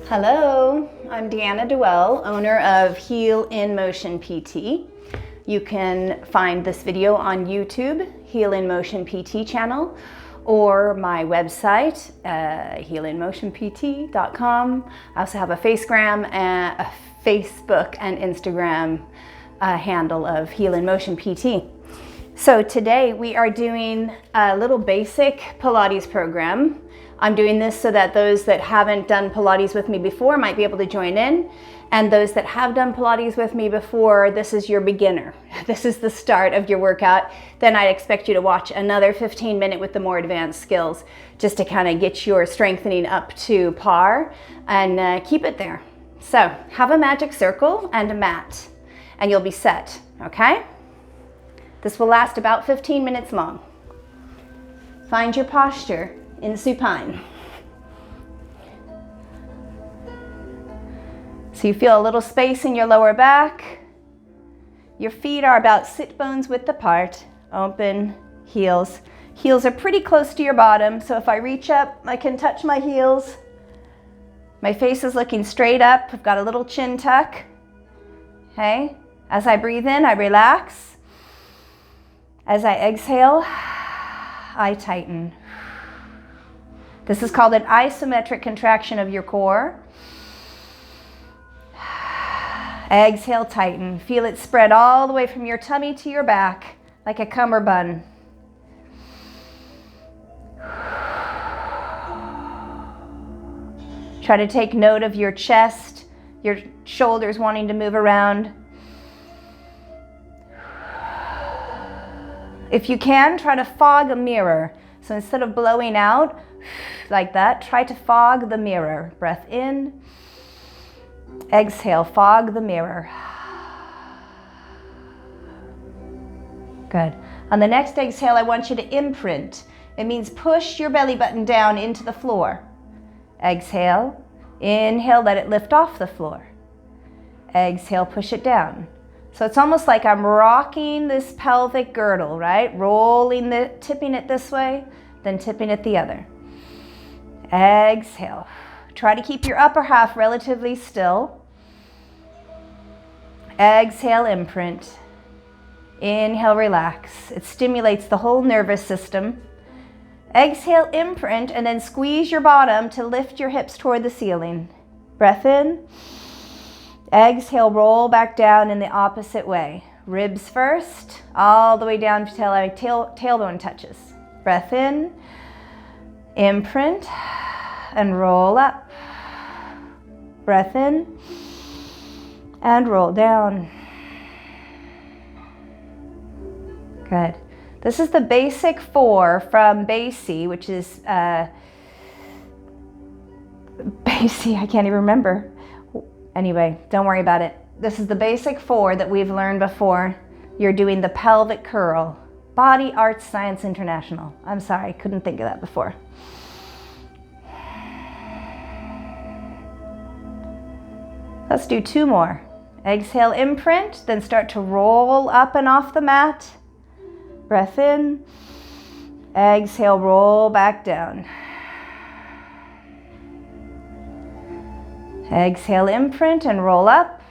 Hello, I'm Deanna Dewell, owner of Heel in Motion PT. You can find this video on YouTube, Heel in Motion PT channel, or my website, heelinmotionpt.com. I also have a Facebook and Instagram handle of Heel in Motion PT. So today we are doing a little basic Pilates program. I'm doing this so that those that haven't done Pilates with me before might be able to join in. And those that have done Pilates with me before, this is your beginner. This is the start of your workout. Then I'd expect you to watch another 15-minute with the more advanced skills just to kind of get your strengthening up to par and keep it there. So have a magic circle and a mat and you'll be set, okay? This will last about 15 minutes long. Find your posture in supine. So you feel a little space in your lower back. Your feet are about sit bones width apart, open, heels. Heels are pretty close to your bottom, so if I reach up, I can touch my heels. My face is looking straight up. I've got a little chin tuck. Okay? As I breathe in, I relax. As I exhale, I tighten. This is called an isometric contraction of your core. Exhale, tighten. Feel it spread all the way from your tummy to your back, like a cummerbund. Try to take note of your chest, your shoulders wanting to move around. If you can, try to fog a mirror. So instead of blowing out like that, try to fog the mirror. Breath in, exhale, fog the mirror. Good. On the next exhale, I want you to imprint. It means push your belly button down into the floor. Exhale, inhale, let it lift off the floor. Exhale, push it down. So it's almost like I'm rocking this pelvic girdle, right? Tipping it this way, then tipping it the other. Exhale. Try to keep your upper half relatively still. Exhale, imprint. Inhale, relax. It stimulates the whole nervous system. Exhale, imprint, and then squeeze your bottom to lift your hips toward the ceiling. Breath in. Exhale, roll back down in the opposite way. Ribs first, all the way down till tailbone touches. Breath in, imprint, and roll up. Breath in, and roll down. Good. This is the basic 4 from BASI, which is BASI, I can't even remember. Anyway, don't worry about it. This is the basic 4 that we've learned before. You're doing the pelvic curl. Body Arts Science International. I'm sorry, couldn't think of that before. Let's do 2 more. Exhale, imprint, then start to roll up and off the mat. Breath in. Exhale, roll back down. Exhale, imprint, and roll up.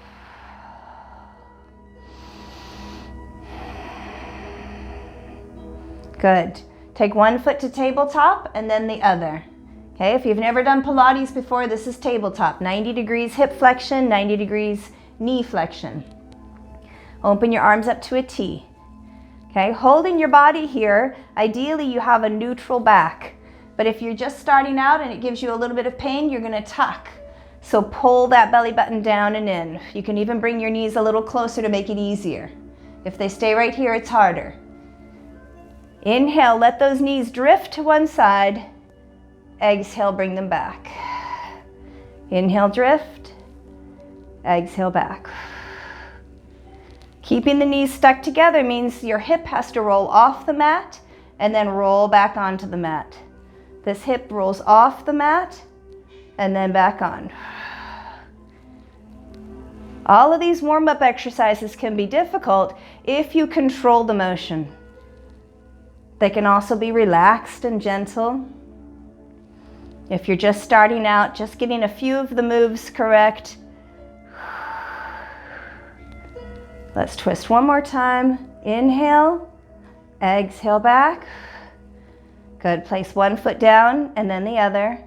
Good. Take one foot to tabletop and then the other. Okay, if you've never done Pilates before, this is tabletop. 90 degrees hip flexion, 90 degrees knee flexion. Open your arms up to a T. Okay, holding your body here, ideally you have a neutral back. But if you're just starting out and it gives you a little bit of pain, you're gonna tuck. So pull that belly button down and in. You can even bring your knees a little closer to make it easier. If they stay right here, it's harder. Inhale, let those knees drift to one side. Exhale, bring them back. Inhale, drift. Exhale, back. Keeping the knees stuck together means your hip has to roll off the mat and then roll back onto the mat. This hip rolls off the mat and then back on. All of these warm-up exercises can be difficult if you control the motion. They can also be relaxed and gentle. If you're just starting out, just getting a few of the moves correct. Let's twist one more time. Inhale, exhale back. Good, place one foot down and then the other.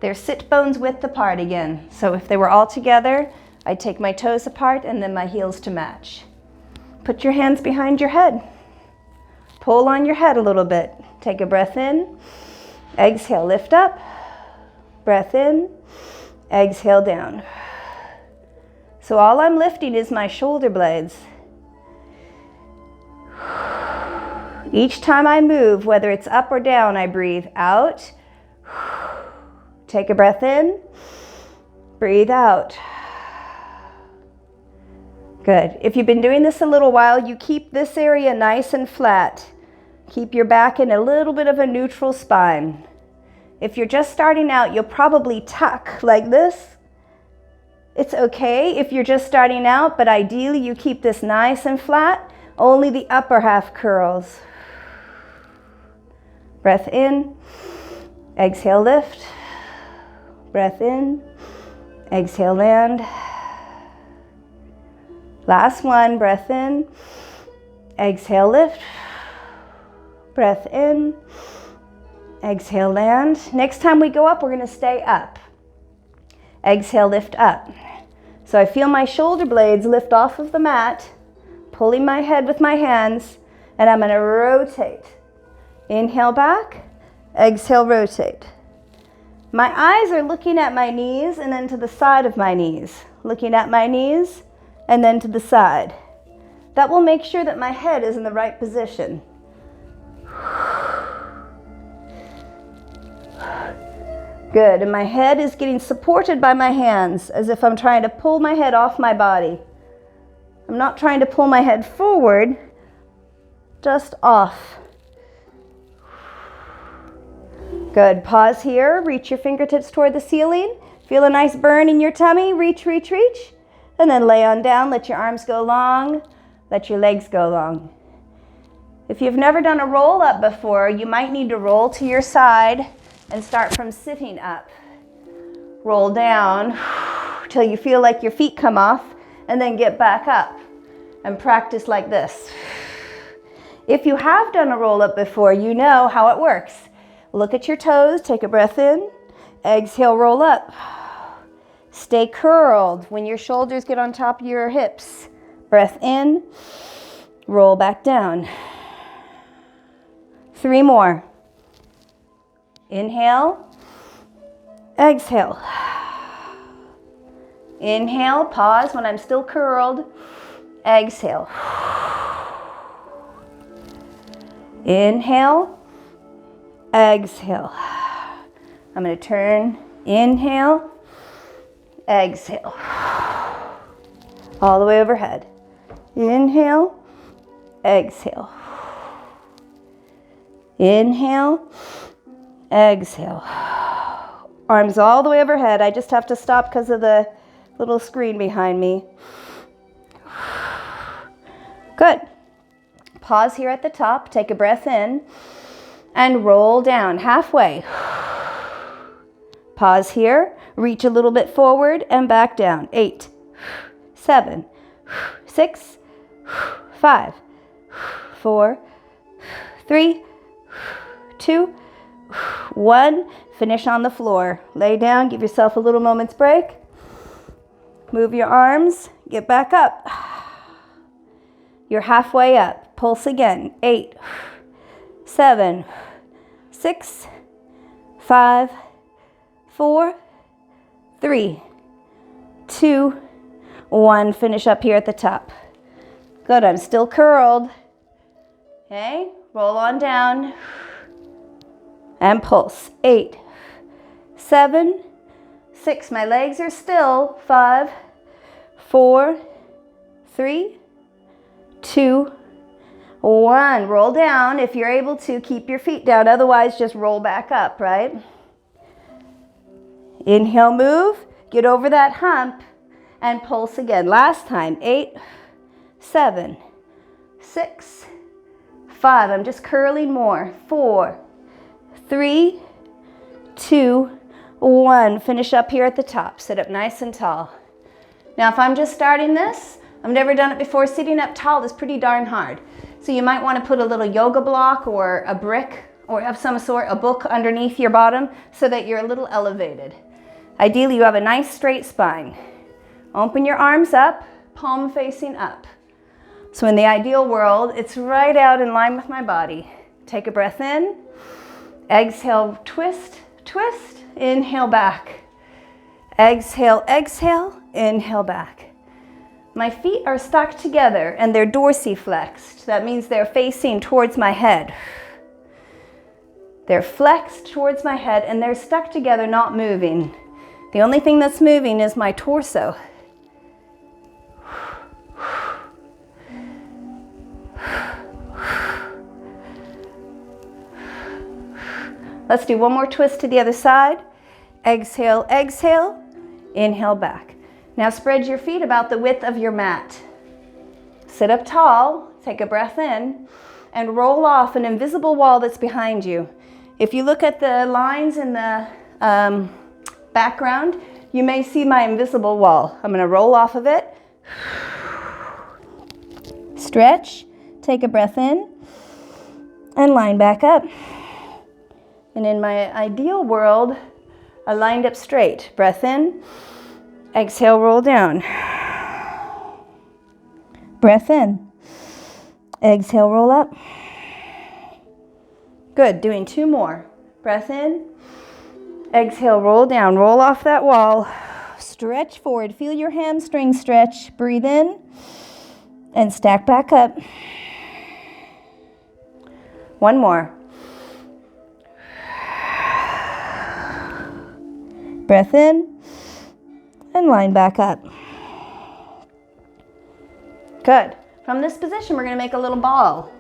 Their sit bones width apart again. So if they were all together, I'd take my toes apart and then my heels to match. Put your hands behind your head. Pull on your head a little bit. Take a breath in. Exhale, lift up. Breath in. Exhale, down. So all I'm lifting is my shoulder blades. Each time I move, whether it's up or down, I breathe out. Take a breath in. Breathe out. Good. If you've been doing this a little while, you keep this area nice and flat. Keep your back in a little bit of a neutral spine. If you're just starting out, you'll probably tuck like this. It's okay if you're just starting out, but ideally you keep this nice and flat. Only the upper half curls. Breath in. Exhale, lift. Breath in. Exhale, land. Last one, breath in. Exhale, lift. Breath in. Exhale, land. Next time we go up, we're going to stay up. Exhale, lift up. So I feel my shoulder blades lift off of the mat, pulling my head with my hands, and I'm going to rotate. Inhale back, exhale, rotate. My eyes are looking at my knees and then to the side of my knees. Looking at my knees and then to the side. That will make sure that my head is in the right position. Good, and my head is getting supported by my hands as if I'm trying to pull my head off my body. I'm not trying to pull my head forward, just off. Good, pause here, reach your fingertips toward the ceiling. Feel a nice burn in your tummy, reach, reach, reach. And then lay on down, let your arms go long, let your legs go long. If you've never done a roll up before, you might need to roll to your side and start from sitting up. Roll down till you feel like your feet come off and then get back up and practice like this. If you have done a roll up before, you know how it works. Look at your toes, take a breath in, exhale, roll up. Stay curled when your shoulders get on top of your hips. Breath in, roll back down. 3 more. Inhale, exhale. Inhale, pause when I'm still curled. Exhale. Inhale, exhale. I'm going to turn, inhale, exhale. All the way overhead. Inhale, exhale. Inhale, exhale. Arms all the way overhead. I just have to stop because of the little screen behind me. Good. Pause here at the top. Take a breath in and roll down halfway. Pause here. Reach a little bit forward and back down. 8, 7, 6, 5, 4, 3, 2, 1. Finish on the floor. Lay down. Give yourself a little moment's break. Move your arms. Get back up. You're halfway up. Pulse again. 8, 7, 6, 5, 4, 3, 2, 1. Finish up here at the top. Good. I'm still curled. Okay. Roll on down. And pulse. 8, 7, 6. My legs are still. 5, 4, 3, 2, 1. Roll down. If you're able to, keep your feet down. Otherwise, just roll back up, right? Inhale, move. Get over that hump and pulse again. Last time. 8, 7, 6, 5. I'm just curling more. 4, 3, 2, 1. Finish up here at the top. Sit up nice and tall. Now, if I'm just starting this, I've never done it before, sitting up tall is pretty darn hard. So you might want to put a little yoga block or a brick or of some sort, a book underneath your bottom so that you're a little elevated. Ideally, you have a nice straight spine. Open your arms up, palm facing up. So in the ideal world, it's right out in line with my body. Take a breath in. Exhale, twist, twist. Inhale back. Exhale, exhale. Inhale back. My feet are stuck together and they're dorsiflexed. That means they're facing towards my head. They're flexed towards my head and they're stuck together, not moving. The only thing that's moving is my torso. Let's do one more twist to the other side. Exhale, exhale. Inhale back. Now spread your feet about the width of your mat. Sit up tall, take a breath in, and roll off an invisible wall that's behind you. If you look at the lines in the background, you may see my invisible wall. I'm going to roll off of it. Stretch, take a breath in, and line back up. And in my ideal world, I lined up straight. Breath in, exhale, roll down. Breath in, exhale, roll up. Good, doing 2 more. Breath in, exhale, roll down, roll off that wall. Stretch forward, feel your hamstring stretch. Breathe in and stack back up. 1 more. Breath in and line back up. Good. From this position, we're going to make a little ball.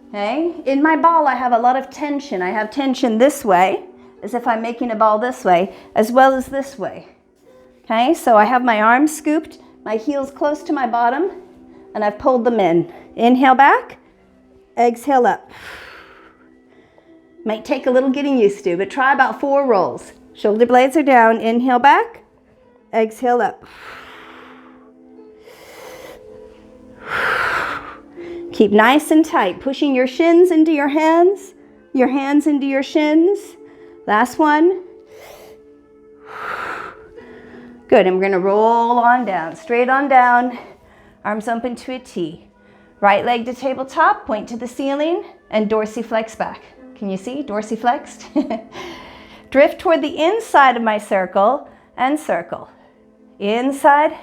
Okay? In my ball, I have a lot of tension. I have tension this way, as if I'm making a ball this way, as well as this way. Okay? So I have my arms scooped, my heels close to my bottom, and I've pulled them in. Inhale back, exhale up. Might take a little getting used to, but try about 4 rolls. Shoulder blades are down. Inhale back. Exhale up. Keep nice and tight, pushing your shins into your hands into your shins. Last one. Good, and we're going to roll on down, straight on down, arms up into a T. Right leg to tabletop, point to the ceiling, and dorsiflex back. Can you see? Dorsiflexed. Drift toward the inside of my circle and circle. Inside,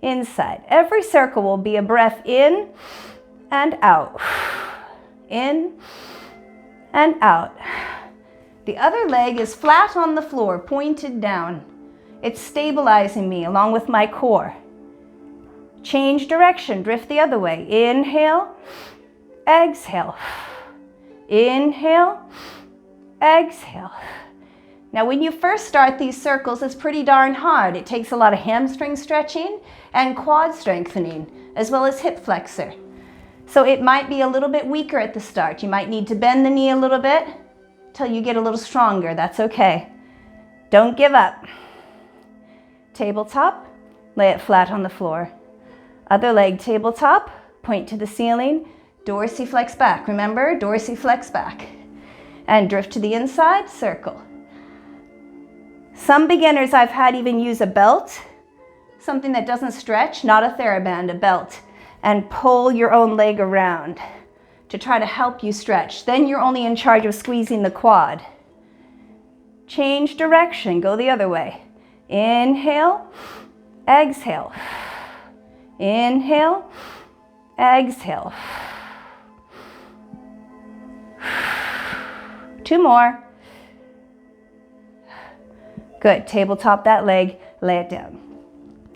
inside. Every circle will be a breath in and out. In and out. The other leg is flat on the floor, pointed down. It's stabilizing me along with my core. Change direction, drift the other way. Inhale, exhale. Inhale, exhale. Now, when you first start these circles, it's pretty darn hard. It takes a lot of hamstring stretching and quad strengthening, as well as hip flexor. So it might be a little bit weaker at the start. You might need to bend the knee a little bit till you get a little stronger. That's okay. Don't give up. Tabletop, lay it flat on the floor. Other leg tabletop, point to the ceiling, dorsiflex back. Remember, dorsiflex back. And drift to the inside, circle. Some beginners I've had even use a belt, something that doesn't stretch, not a TheraBand, a belt, and pull your own leg around to try to help you stretch. Then you're only in charge of squeezing the quad. Change direction, go the other way. Inhale, exhale. Inhale, exhale. 2 more. Good, tabletop that leg, lay it down.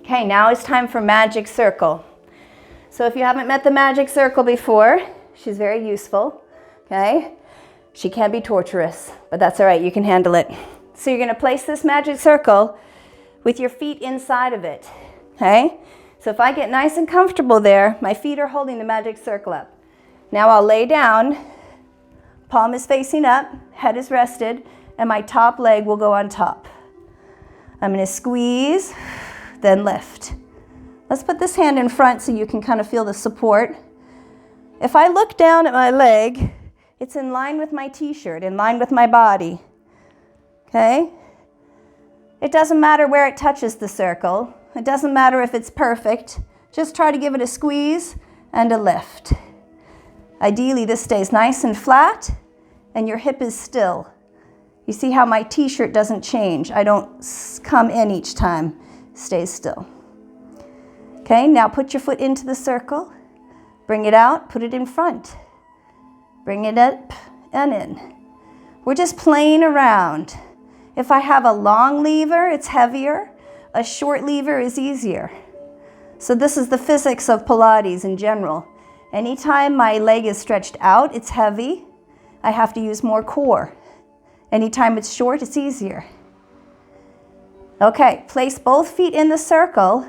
Okay, now it's time for magic circle. So if you haven't met the magic circle before, she's very useful, okay? She can be torturous, but that's all right, you can handle it. So you're gonna place this magic circle with your feet inside of it, okay? So if I get nice and comfortable there, my feet are holding the magic circle up. Now I'll lay down, palm is facing up, head is rested, and my top leg will go on top. I'm going to squeeze, then lift. Let's put this hand in front so you can kind of feel the support. If I look down at my leg, it's in line with my t-shirt, in line with my body. Okay? It doesn't matter where it touches the circle. It doesn't matter if it's perfect. Just try to give it a squeeze and a lift. Ideally, this stays nice and flat and your hip is still. You see how my t-shirt doesn't change. I don't come in each time. Stay still. Okay, now put your foot into the circle. Bring it out, put it in front. Bring it up and in. We're just playing around. If I have a long lever, it's heavier. A short lever is easier. So this is the physics of Pilates in general. Anytime my leg is stretched out, it's heavy. I have to use more core. Anytime it's short, it's easier. Okay, place both feet in the circle.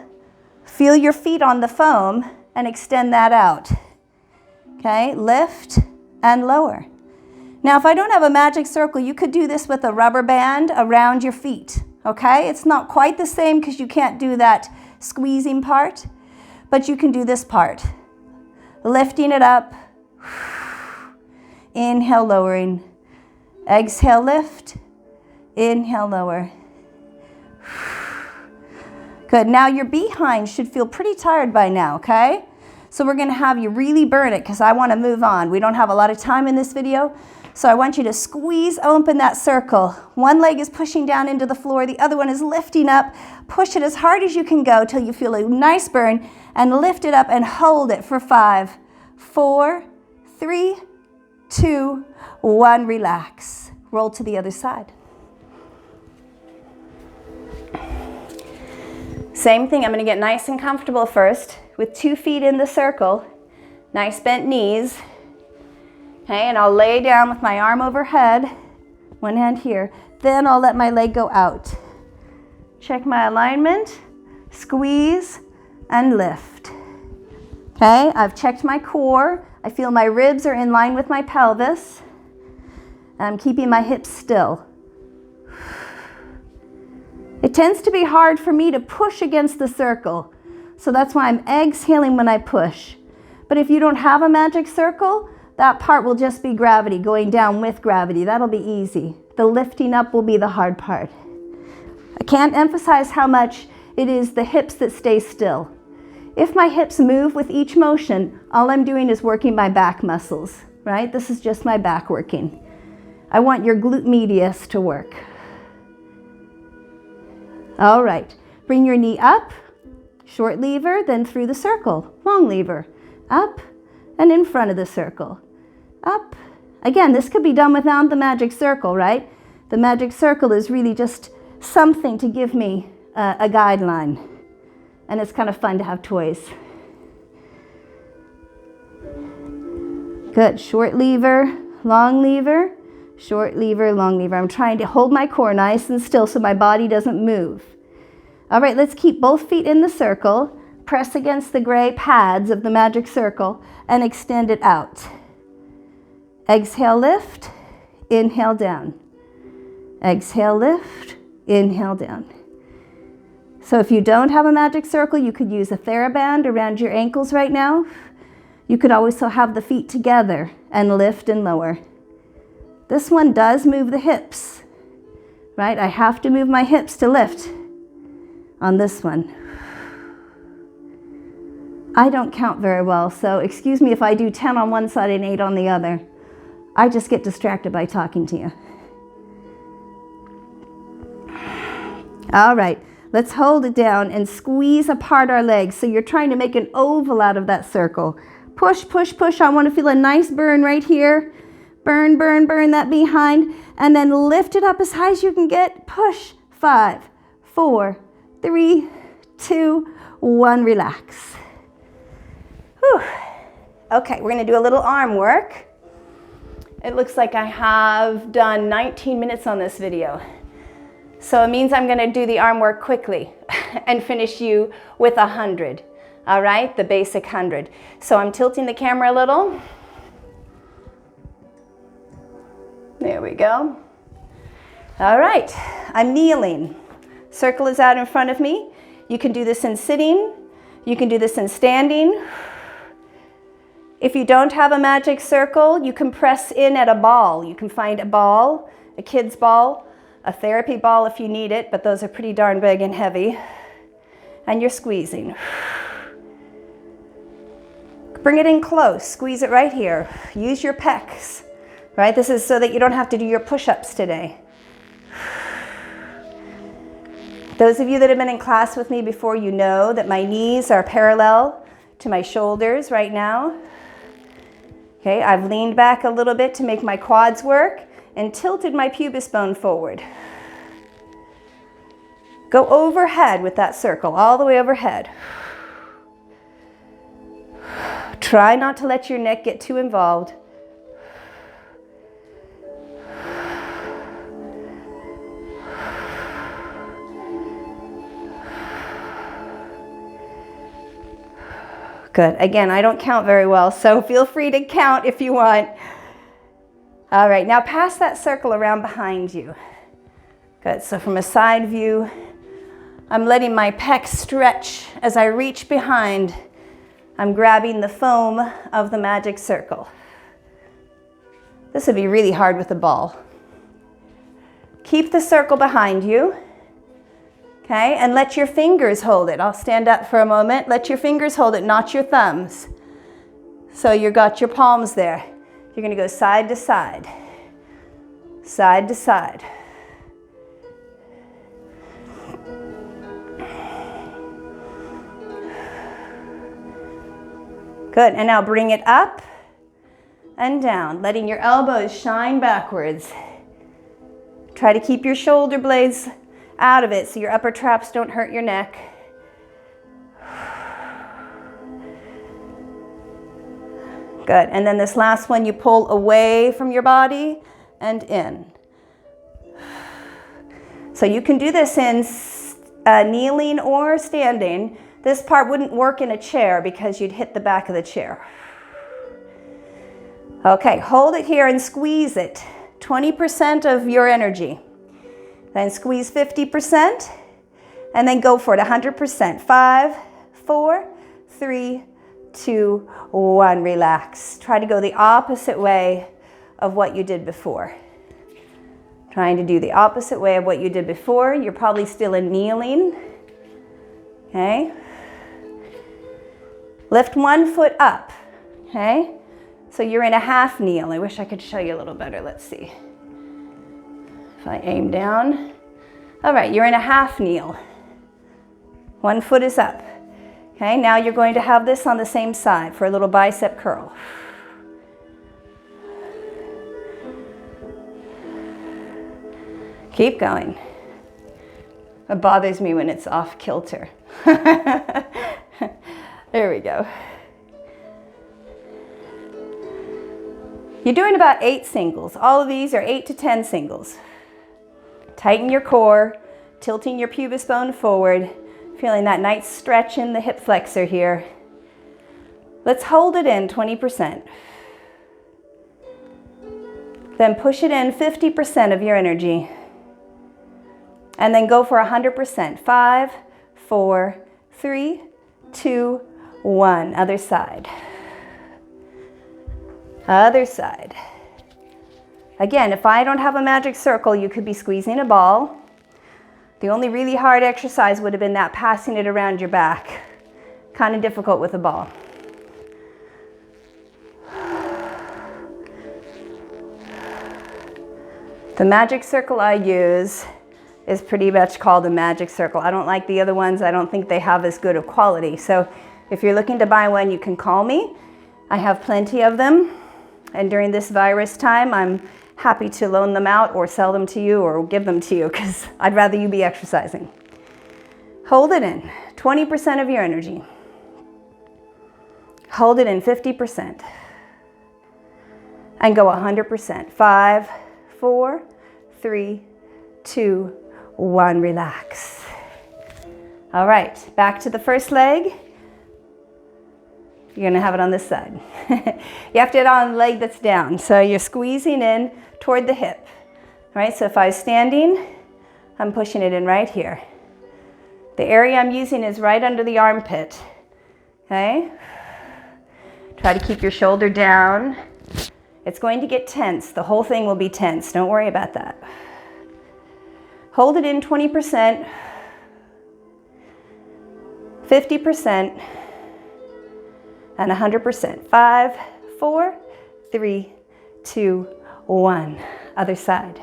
Feel your feet on the foam and extend that out. Okay, lift and lower. Now, if I don't have a magic circle, you could do this with a rubber band around your feet. Okay, it's not quite the same because you can't do that squeezing part, but you can do this part. Lifting it up, inhale, lowering, exhale, lift, inhale, lower. Good, now your behind should feel pretty tired by now, okay? So we're gonna have you really burn it because I wanna move on. We don't have a lot of time in this video, so I want you to squeeze open that circle. One leg is pushing down into the floor, the other one is lifting up. Push it as hard as you can go till you feel a nice burn and lift it up and hold it for 5, 4, 3, 2, 1, relax. Roll to the other side. Same thing, I'm gonna get nice and comfortable first with 2 feet in the circle, nice bent knees. Okay, and I'll lay down with my arm overhead, one hand here, then I'll let my leg go out. Check my alignment, squeeze and lift. Okay, I've checked my core. I feel my ribs are in line with my pelvis. I'm keeping my hips still. It tends to be hard for me to push against the circle, so that's why I'm exhaling when I push. But if you don't have a magic circle, that part will just be gravity, going down with gravity. That'll be easy. The lifting up will be the hard part. I can't emphasize how much it is the hips that stay still. If my hips move with each motion, all I'm doing is working my back muscles, right? This is just my back working. I want your glute medius to work. All right, bring your knee up, short lever, then through the circle, long lever, up and in front of the circle, up. Again, this could be done without the magic circle, right? The magic circle is really just something to give me a guideline, and it's kind of fun to have toys. Good, short lever, long lever, short lever, long lever. I'm trying to hold my core nice and still so my body doesn't move. All right, let's keep both feet in the circle, press against the gray pads of the magic circle, and extend it out. Exhale, lift, inhale, down. Exhale, lift, inhale, down. So if you don't have a magic circle, you could use a TheraBand around your ankles right now. You could also have the feet together and lift and lower. This one does move the hips, right? I have to move my hips to lift on this one. I don't count very well, so excuse me if I do 10 on one side and 8 on the other. I just get distracted by talking to you. All right, let's hold it down and squeeze apart our legs. So you're trying to make an oval out of that circle. Push, push, push. I want to feel a nice burn right here. Burn, burn, burn that behind, and then lift it up as high as you can get. Push. 5, 4, 3, 2, 1, relax. Whew. Okay, we're gonna do a little arm work. It looks like I have done 19 minutes on this video. So it means I'm gonna do the arm work quickly and finish you with 100. All right, the basic 100. So I'm tilting the camera a little. There we go. All right, I'm kneeling. Circle is out in front of me. You can do this in sitting. You can do this in standing. If you don't have a magic circle, you can press in at a ball. You can find a ball, a kid's ball, a therapy ball if you need it, but those are pretty darn big and heavy. And you're squeezing. Bring it in close, squeeze it right here. Use your pecs, right? This is so that you don't have to do your push-ups today. Those of you that have been in class with me before, you know that my knees are parallel to my shoulders right now. Okay, I've leaned back a little bit to make my quads work and tilted my pubis bone forward. Go overhead with that circle, all the way overhead. Try not to let your neck get too involved. Good. Again, I don't count very well, so feel free to count if you want. All right, now pass that circle around behind you. Good. So from a side view, I'm letting my pecs stretch as I reach behind. I'm grabbing the foam of the magic circle. This would be really hard with a ball. Keep the circle behind you. Okay, and let your fingers hold it. I'll stand up for a moment. Let your fingers hold it, not your thumbs. So you've got your palms there. You're going to go side to side, side to side. Good, and now bring it up and down, letting your elbows shine backwards. Try to keep your shoulder blades out of it so your upper traps don't hurt your neck. Good, and then this last one you pull away from your body and in. So you can do this in kneeling or standing. This part wouldn't work in a chair because you'd hit the back of the chair. Okay, hold it here and squeeze it. 20% of your energy. Then squeeze 50%, and then go for it, 100%. 5, 4, 3, 2, 1, relax. Try to go the opposite way of what you did before. Trying to do the opposite way of what you did before. You're probably still in kneeling. Okay. Lift one foot up. Okay. So you're in a half kneel. I wish I could show you a little better. Let's see. If I aim down. All right, you're in a half kneel. One foot is up. Okay, now you're going to have this on the same side for a little bicep curl. Keep going. It bothers me when it's off kilter. There we go. You're doing about 8 singles. All of these are 8 to 10 singles. Tighten your core, tilting your pubis bone forward, feeling that nice stretch in the hip flexor here. Let's hold it in 20%. Then push it in 50% of your energy. And then go for 100%. 5, 4, 3, 2, 1. Other side. Other side. Again, if I don't have a magic circle, you could be squeezing a ball. The only really hard exercise would have been that passing it around your back. Kind of difficult with a ball. The magic circle I use is pretty much called a magic circle. I don't like the other ones. I don't think they have as good of quality. So if you're looking to buy one, you can call me. I have plenty of them. And during this virus time, I'm happy to loan them out or sell them to you or give them to you because I'd rather you be exercising. Hold it in, 20% of your energy. Hold it in 50%. And go 100%. 5, 4, 3, 2, 1, relax. All right, back to the first leg. You're gonna have it on this side. You have to get on the leg that's down. So you're squeezing in toward the hip. right? So if I was standing, I'm pushing it in right here. The area I'm using is right under the armpit, okay? Try to keep your shoulder down. It's going to get tense. The whole thing will be tense. Don't worry about that. Hold it in 20%, 50%, and 100%. 5, 4, 3, 2, 1. Other side.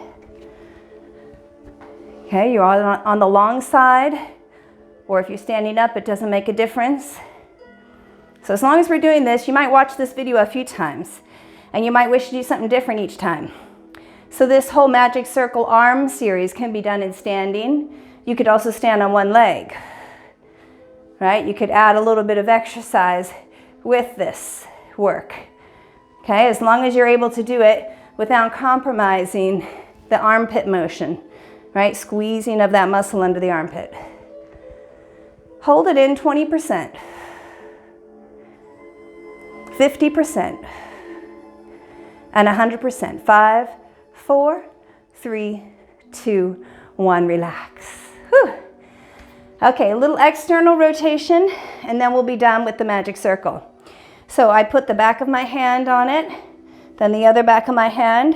Okay, you're on the long side, or if you're standing up, it doesn't make a difference. So as long as we're doing this, you might watch this video a few times, and you might wish to do something different each time. So this whole magic circle arm series can be done in standing. You could also stand on one leg, right? You could add a little bit of exercise with this work, okay? As long as you're able to do it without compromising the armpit motion, right? Squeezing of that muscle under the armpit. Hold it in 20%, 50%, and 100%. 5, 4, 3, 2, 1. Relax. Whew. Okay, a little external rotation, and then we'll be done with the magic circle. So I put the back of my hand on it, then the other back of my hand.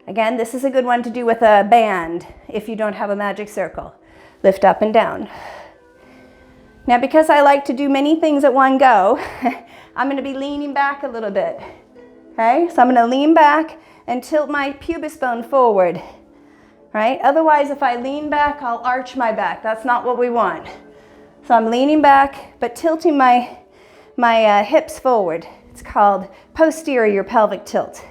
Again, this is a good one to do with a band if you don't have a magic circle. Lift up and down. Now, because I like to do many things at one go, I'm going to be leaning back a little bit. Okay, so I'm going to lean back and tilt my pubis bone forward. Right? Otherwise, if I lean back, I'll arch my back. That's not what we want. So I'm leaning back, but tilting my hips forward. It's called posterior pelvic tilt.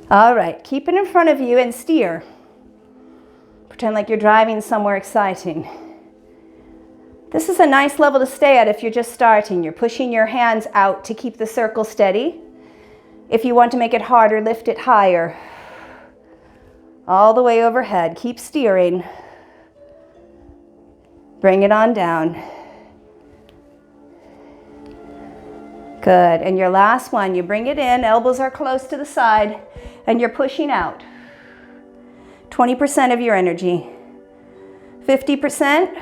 All right, keep it in front of you and steer. Pretend like you're driving somewhere exciting. This is a nice level to stay at if you're just starting. You're pushing your hands out to keep the circle steady. If you want to make it harder, lift it higher. All the way overhead. Keep steering. Bring it on down. Good. And your last one, you bring it in, elbows are close to the side, and you're pushing out. 20% of your energy. 50%.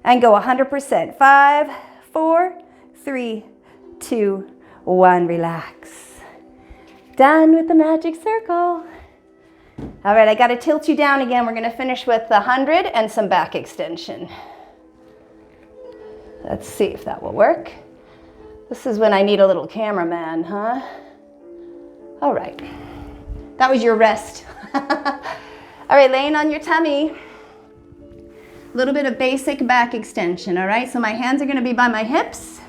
And go 100%. 5, 4, 3, 2, 1. Relax. Done with the magic circle. All right, I got to tilt you down again. We're going to finish with the 100 and some back extension. Let's see if that will work. This is when I need a little cameraman, huh? All right. That was your rest. All right, laying on your tummy. A little bit of basic back extension, all right? So my hands are going to be by my hips.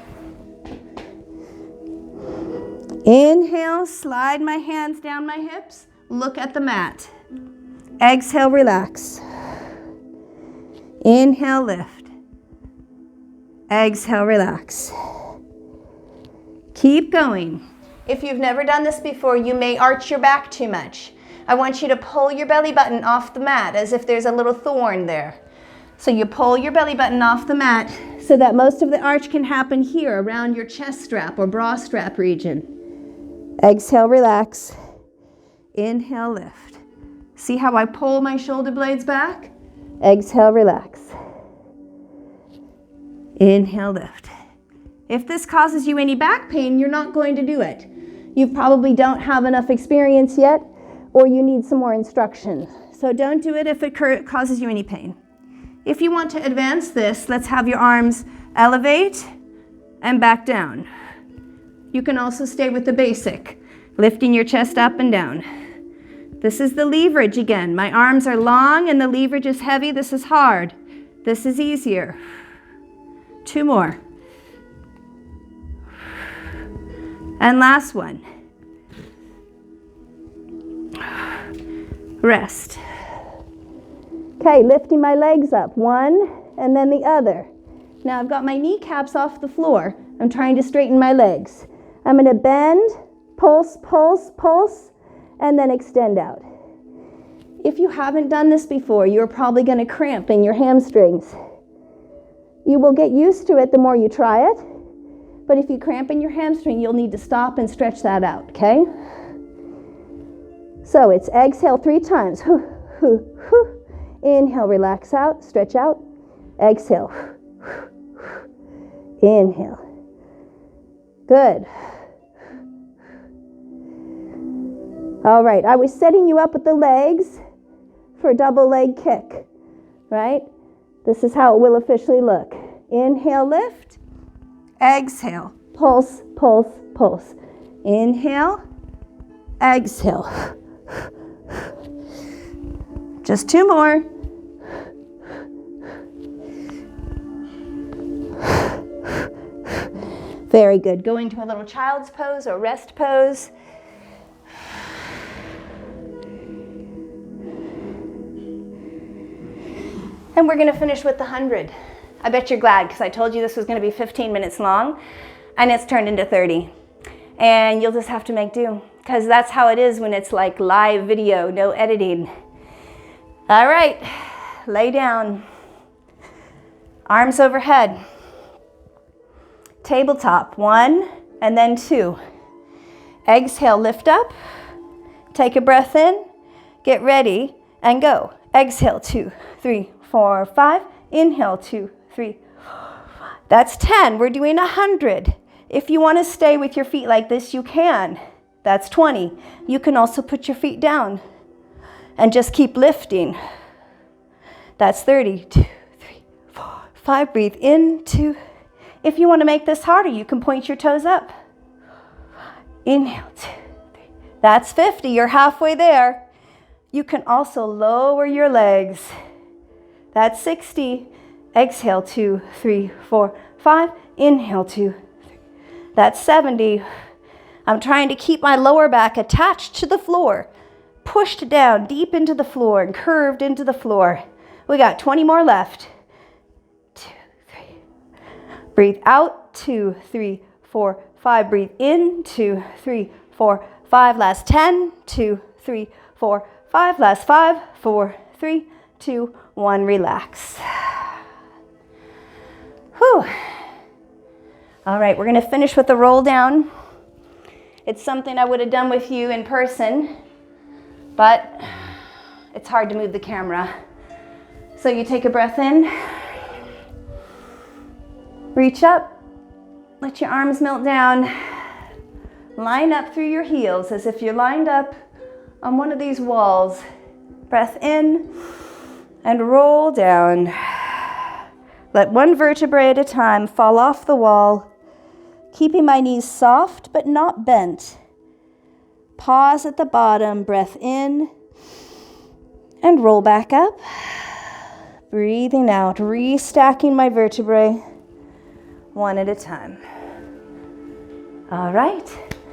Inhale, slide my hands down my hips. Look at the mat. Exhale, relax. Inhale, lift. Exhale, relax. Keep going. If you've never done this before, you may arch your back too much. I want you to pull your belly button off the mat as if there's a little thorn there. So you pull your belly button off the mat so that most of the arch can happen here around your chest strap or bra strap region. Exhale, relax. Inhale, lift. See how I pull my shoulder blades back? Exhale, relax. Inhale, lift. If this causes you any back pain, you're not going to do it. You probably don't have enough experience yet, or you need some more instruction. So don't do it if it causes you any pain. If you want to advance this, let's have your arms elevate and back down. You can also stay with the basic, lifting your chest up and down. This is the leverage again. My arms are long and the leverage is heavy. This is hard. This is easier. 2 more. And last one. Rest. Okay, lifting my legs up. 1 and then the other. Now I've got my kneecaps off the floor. I'm trying to straighten my legs. I'm going to bend, pulse, pulse, pulse, and then extend out. If you haven't done this before, you're probably going to cramp in your hamstrings. You will get used to it the more you try it, But if you cramp in your hamstring, you'll need to stop and stretch that out, okay? So it's exhale 3 times. Inhale, relax out, stretch out. Exhale. Inhale. Good. All right, I was setting you up with the legs for a double leg kick, right? This is how it will officially look. Inhale, lift. Exhale, pulse, pulse, pulse. Inhale, exhale. Just 2 more. Very good. Go into a little child's pose or rest pose. And we're going to finish with the 100. I bet you're glad because I told you this was going to be 15 minutes long and it's turned into 30. And you'll just have to make do because that's how it is when it's like live video, no editing. All right, lay down. Arms overhead. Tabletop, 1 and then 2. Exhale, lift up. Take a breath in. Get ready and go. Exhale, 2, 3, 4, 5. Inhale, 2, 3, 4, 5. That's 10. We're doing 100. If you want to stay with your feet like this, you can. That's 20. You can also put your feet down and just keep lifting. That's 30. 2, 3, 4, 5. Breathe in, 2. If you want to make this harder, you can point your toes up. Inhale, 2, 3. That's 50. You're halfway there. You can also lower your legs. That's 60. Exhale, 2, 3, 4, 5. Inhale, 2, 3. That's 70. I'm trying to keep my lower back attached to the floor, pushed down deep into the floor and curved into the floor. We got 20 more left. 2, 3. Breathe out, 2, 3, 4, 5. Breathe in, 2, 3, 4, 5. Last 10, 2, 3, 4, 5. Last 5, 4, 3, 2, 1. Relax. Whew. All right, we're going to finish with the roll down. It's something I would have done with you in person, but it's hard to move the camera. So you take a breath in, reach up, let your arms melt down, line up through your heels as if you're lined up on one of these walls. Breath in and roll down. Let one vertebrae at a time fall off the wall, keeping my knees soft but not bent. Pause at the bottom, breath in, and roll back up. Breathing out, restacking my vertebrae, one at a time. All right.